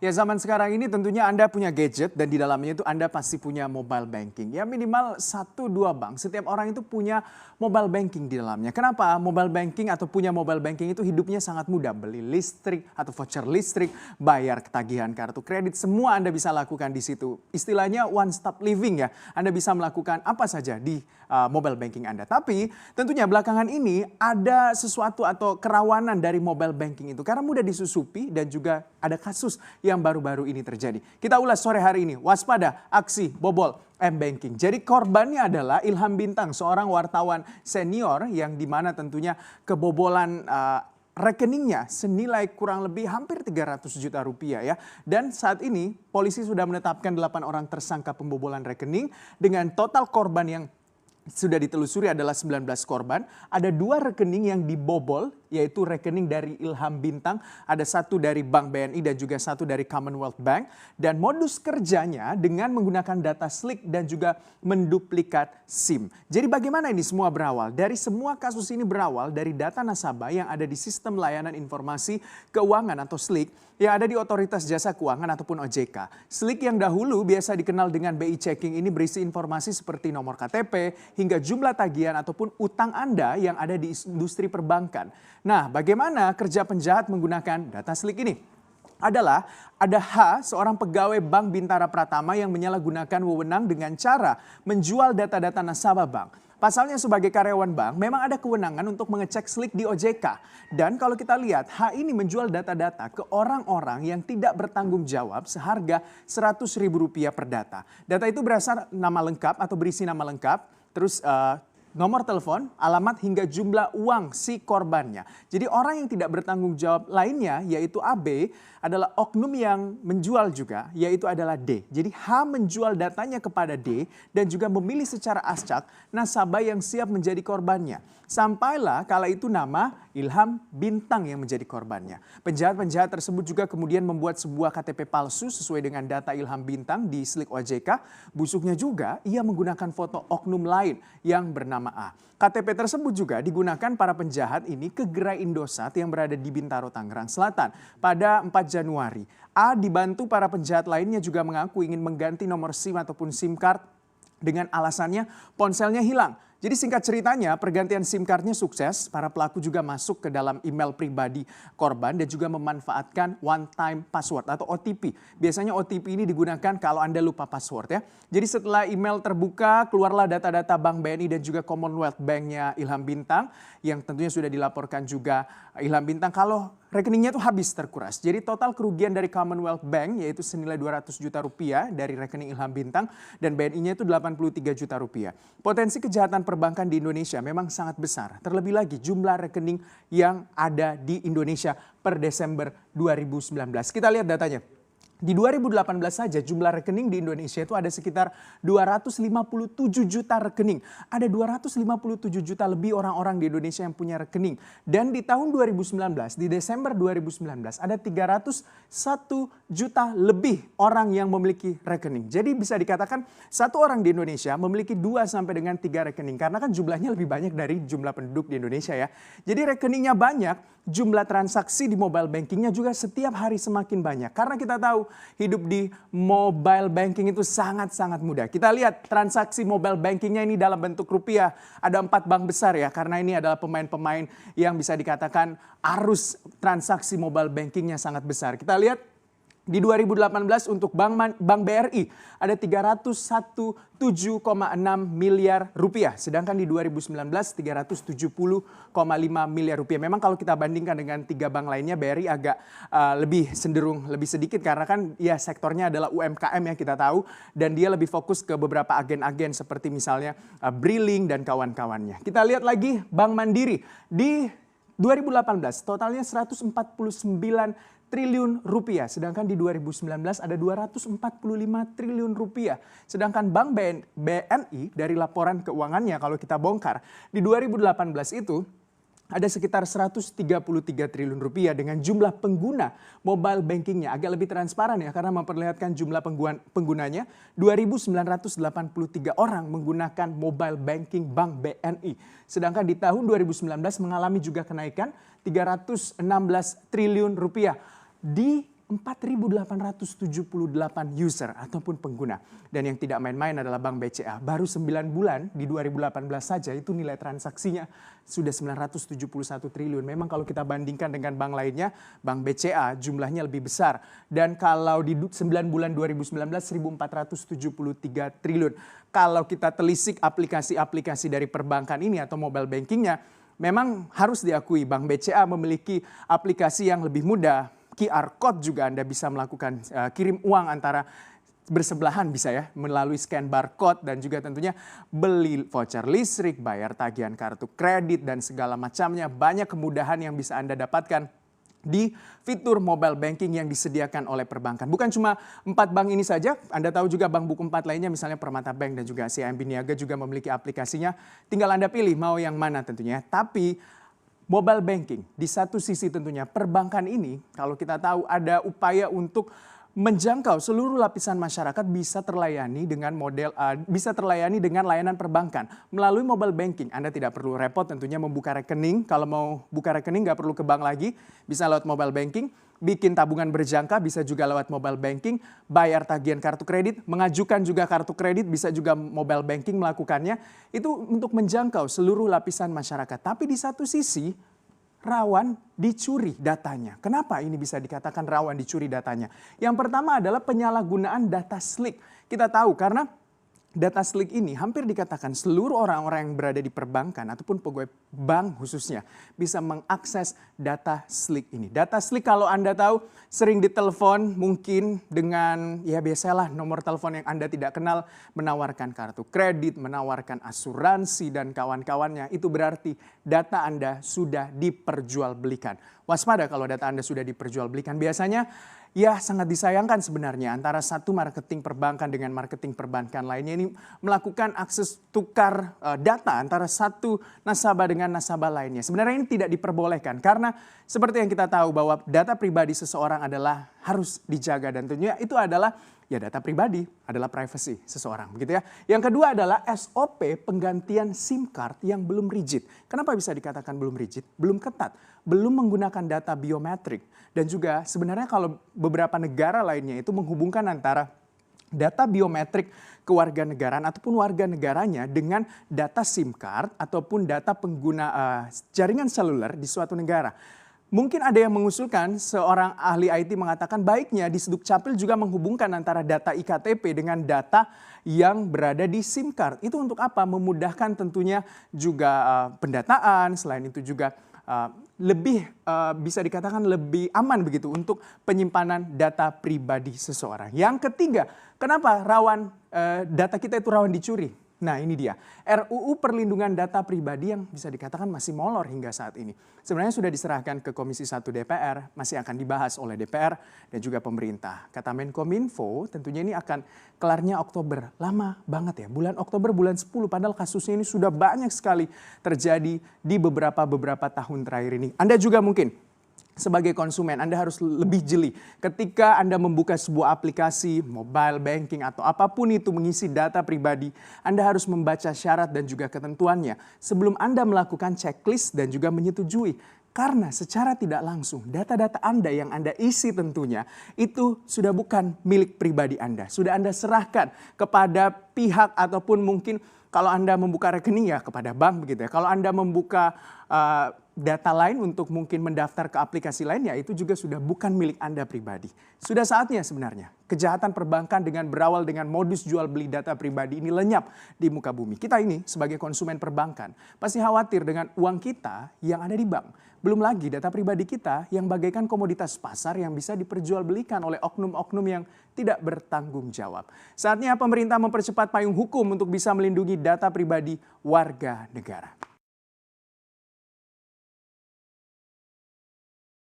Ya, zaman sekarang ini tentunya Anda punya gadget dan di dalamnya itu Anda pasti punya mobile banking. Ya, minimal 1-2 bank. Setiap orang itu punya mobile banking di dalamnya. Kenapa? Mobile banking atau punya mobile banking itu hidupnya sangat mudah. Beli listrik atau voucher listrik, bayar ketagihan kartu kredit, semua Anda bisa lakukan di situ. Istilahnya one stop living ya. Anda bisa melakukan apa saja di mobile banking Anda. Tapi tentunya belakangan ini ada sesuatu atau kerawanan dari mobile banking itu. Karena mudah disusupi dan juga ada kasus yang baru-baru ini terjadi. Kita ulas sore hari ini, waspada aksi bobol M-Banking. Jadi korbannya adalah Ilham Bintang, seorang wartawan senior yang dimana tentunya kebobolan rekeningnya senilai kurang lebih hampir 300 juta rupiah ya. Dan saat ini polisi sudah menetapkan 8 orang tersangka pembobolan rekening dengan total korban yang sudah ditelusuri adalah 19 korban. Ada 2 rekening yang dibobol, yaitu rekening dari Ilham Bintang. Ada 1 dari Bank BNI dan juga 1 dari Commonwealth Bank. Dan modus kerjanya dengan menggunakan data slick dan juga menduplikat SIM. Jadi bagaimana ini semua berawal? Dari semua kasus ini berawal dari data nasabah yang ada di Sistem Layanan Informasi Keuangan atau SLIK yang ada di Otoritas Jasa Keuangan ataupun OJK. SLIK yang dahulu biasa dikenal dengan BI Checking ini berisi informasi seperti nomor KTP, hingga jumlah tagihan ataupun utang Anda yang ada di industri perbankan. Nah, bagaimana kerja penjahat menggunakan data slick ini? Adalah ada H, seorang pegawai Bank Bintara Pratama yang menyalahgunakan wewenang dengan cara menjual data-data nasabah bank. Pasalnya sebagai karyawan bank memang ada kewenangan untuk mengecek slick di OJK. Dan kalau kita lihat H ini menjual data-data ke orang-orang yang tidak bertanggung jawab seharga Rp100.000 per data. Data itu berasal nama lengkap atau berisi nama lengkap, terus nomor telepon, alamat hingga jumlah uang si korbannya. Jadi orang yang tidak bertanggung jawab lainnya yaitu AB adalah oknum yang menjual juga yaitu adalah D. Jadi H menjual datanya kepada D dan juga memilih secara acak nasabah yang siap menjadi korbannya. Sampailah kala itu nama Ilham Bintang yang menjadi korbannya. Penjahat-penjahat tersebut juga kemudian membuat sebuah KTP palsu sesuai dengan data Ilham Bintang di slick OJK. Busuknya juga ia menggunakan foto oknum lain yang bernama A. KTP tersebut juga digunakan para penjahat ini ke gerai Indosat yang berada di Bintaro, Tangerang Selatan pada 4 Januari. A dibantu para penjahat lainnya juga mengaku ingin mengganti nomor SIM ataupun SIM card dengan alasannya ponselnya hilang. Jadi singkat ceritanya pergantian SIM cardnya sukses, para pelaku juga masuk ke dalam email pribadi korban dan juga memanfaatkan one time password atau OTP. Biasanya OTP ini digunakan kalau Anda lupa password ya. Jadi setelah email terbuka, keluarlah data-data Bank BNI dan juga Commonwealth Bank-nya Ilham Bintang yang tentunya sudah dilaporkan juga Ilham Bintang kalau rekeningnya itu habis terkuras. Jadi total kerugian dari Commonwealth Bank yaitu senilai 200 juta rupiah dari rekening Ilham Bintang dan BNI-nya itu 83 juta rupiah. Potensi kejahatan perbankan di Indonesia memang sangat besar. Terlebih lagi jumlah rekening yang ada di Indonesia per Desember 2019. Kita lihat datanya. Di 2018 saja jumlah rekening di Indonesia itu ada sekitar 257 juta rekening. Ada 257 juta lebih orang-orang di Indonesia yang punya rekening. Dan di tahun 2019, di Desember 2019 ada 301 juta lebih orang yang memiliki rekening. Jadi bisa dikatakan satu orang di Indonesia memiliki 2 sampai dengan 3 rekening. Karena kan jumlahnya lebih banyak dari jumlah penduduk di Indonesia ya. Jadi rekeningnya banyak, jumlah transaksi di mobile bankingnya juga setiap hari semakin banyak. Karena kita tahu hidup di mobile banking itu sangat-sangat mudah. Kita lihat transaksi mobile bankingnya ini dalam bentuk rupiah. Ada 4 bank besar ya, karena ini adalah pemain-pemain yang bisa dikatakan arus transaksi mobile bankingnya sangat besar. Kita lihat di 2018 untuk Bank BRI ada 317,6 miliar rupiah. Sedangkan di 2019 370,5 miliar rupiah. Memang kalau kita bandingkan dengan 3 bank lainnya BRI agak lebih cenderung lebih sedikit karena kan ya sektornya adalah UMKM yang kita tahu. Dan dia lebih fokus ke beberapa agen-agen seperti misalnya Briling dan kawan-kawannya. Kita lihat lagi Bank Mandiri di 2018 totalnya 149 triliun rupiah. Sedangkan di 2019 ada 245 triliun rupiah. Sedangkan Bank BNI dari laporan keuangannya kalau kita bongkar di 2018 itu ada sekitar 133 triliun rupiah dengan jumlah pengguna mobile bankingnya. Agak lebih transparan ya karena memperlihatkan jumlah penggunanya 2.983 orang menggunakan mobile banking Bank BNI. Sedangkan di tahun 2019 mengalami juga kenaikan 316 triliun rupiah. Di 4.878 user ataupun pengguna. Dan yang tidak main-main adalah Bank BCA. Baru 9 bulan di 2018 saja itu nilai transaksinya sudah 971 triliun. Memang kalau kita bandingkan dengan bank lainnya, Bank BCA jumlahnya lebih besar. Dan kalau di 9 bulan 2019 1.473 triliun. Kalau kita telisik aplikasi-aplikasi dari perbankan ini atau mobile bankingnya, memang harus diakui Bank BCA memiliki aplikasi yang lebih mudah. QR code juga Anda bisa melakukan kirim uang antara bersebelahan bisa ya melalui scan barcode dan juga tentunya beli voucher listrik, bayar tagihan kartu kredit dan segala macamnya. Banyak kemudahan yang bisa Anda dapatkan di fitur mobile banking yang disediakan oleh perbankan. Bukan cuma 4 bank ini saja, Anda tahu juga bank buku 4 lainnya misalnya Permata Bank dan juga CIMB Niaga juga memiliki aplikasinya. Tinggal Anda pilih mau yang mana tentunya. Tapi mobile banking di satu sisi tentunya perbankan ini kalau kita tahu ada upaya untuk menjangkau seluruh lapisan masyarakat bisa terlayani dengan layanan perbankan melalui mobile banking. Anda tidak perlu repot tentunya membuka rekening. Kalau mau buka rekening nggak perlu ke bank lagi, bisa lewat mobile banking. Bikin tabungan berjangka bisa juga lewat mobile banking, bayar tagihan kartu kredit, mengajukan juga kartu kredit bisa juga mobile banking melakukannya. Itu untuk menjangkau seluruh lapisan masyarakat. Tapi di satu sisi rawan dicuri datanya. Kenapa ini bisa dikatakan rawan dicuri datanya? Yang pertama adalah penyalahgunaan data slick. Kita tahu karena data slick ini hampir dikatakan seluruh orang-orang yang berada di perbankan ataupun pegawai bank khususnya bisa mengakses data slick ini. Data slick kalau Anda tahu sering ditelepon mungkin dengan ya biasalah nomor telepon yang Anda tidak kenal menawarkan kartu kredit, menawarkan asuransi dan kawan-kawannya. Itu berarti data Anda sudah diperjualbelikan. Waspada kalau data Anda sudah diperjualbelikan. Biasanya ya sangat disayangkan sebenarnya antara satu marketing perbankan dengan marketing perbankan lainnya ini melakukan akses tukar data antara satu nasabah dengan nasabah lainnya. Sebenarnya ini tidak diperbolehkan karena seperti yang kita tahu bahwa data pribadi seseorang adalah harus dijaga dan tentunya itu adalah ya data pribadi adalah privacy seseorang begitu ya. Yang kedua adalah SOP penggantian SIM card yang belum rigid. Kenapa bisa dikatakan belum rigid? Belum ketat, belum menggunakan data biometrik dan juga sebenarnya kalau beberapa negara lainnya itu menghubungkan antara data biometrik kewarganegaraan ataupun warga negaranya dengan data SIM card ataupun data pengguna jaringan seluler di suatu negara. Mungkin ada yang mengusulkan seorang ahli IT mengatakan baiknya di Sdukcapil juga menghubungkan antara data iktp dengan data yang berada di SIM card. Itu untuk apa? Memudahkan tentunya juga pendataan, selain itu juga lebih bisa dikatakan lebih aman begitu untuk penyimpanan data pribadi seseorang. Yang ketiga, kenapa rawan data kita itu rawan dicuri? Nah ini dia, RUU Perlindungan Data Pribadi yang bisa dikatakan masih molor hingga saat ini. Sebenarnya sudah diserahkan ke Komisi 1 DPR, masih akan dibahas oleh DPR dan juga pemerintah. Kata Menkominfo tentunya ini akan kelarnya Oktober, lama banget ya. Bulan Oktober, bulan 10 padahal kasusnya ini sudah banyak sekali terjadi di beberapa tahun terakhir ini. Anda juga mungkin sebagai konsumen Anda harus lebih jeli ketika Anda membuka sebuah aplikasi mobile banking atau apapun itu mengisi data pribadi. Anda harus membaca syarat dan juga ketentuannya sebelum Anda melakukan checklist dan juga menyetujui. Karena secara tidak langsung data-data Anda yang Anda isi tentunya itu sudah bukan milik pribadi Anda. Sudah Anda serahkan kepada pihak ataupun mungkin kalau Anda membuka rekening ya kepada bank begitu ya. Kalau Anda membuka data lain untuk mungkin mendaftar ke aplikasi lain ya itu juga sudah bukan milik Anda pribadi. Sudah saatnya sebenarnya kejahatan perbankan dengan berawal dengan modus jual beli data pribadi ini lenyap di muka bumi. Kita ini sebagai konsumen perbankan pasti khawatir dengan uang kita yang ada di bank. Belum lagi data pribadi kita yang bagaikan komoditas pasar yang bisa diperjualbelikan oleh oknum-oknum yang tidak bertanggung jawab. Saatnya pemerintah mempercepat payung hukum untuk bisa melindungi data pribadi warga negara.